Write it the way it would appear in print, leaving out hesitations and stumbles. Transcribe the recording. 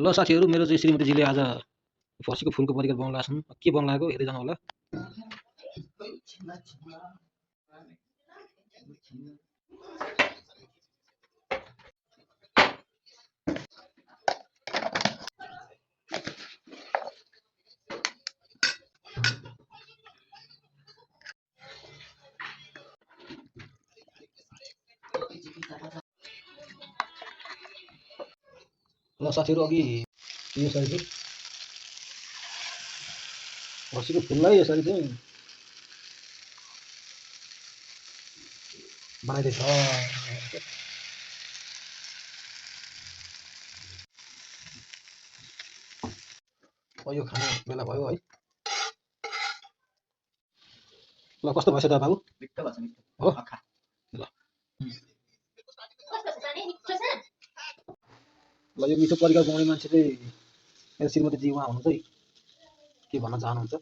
ल साथीहरू, मेरो चाहिँ श्रीमतीजीले आज फर्सीको फुलको परिकार बनाउन छन्। के बनाउन लागेको हेर्दै जानु होला। ल साथीहरू, अघि यसरी चाहिँ फर्सीको फुललाई यसरी चाहिँ बनाइदिन्छ। यो खाने बेला भयो है। ल कस्तो भएछ त बाबु? हो ल यो मिठो परिकार बनाउने मान्छे चाहिँ मेरो श्रीमती जी उहाँ हुनुहुन्छ है। के भन्न चाहनुहुन्छ?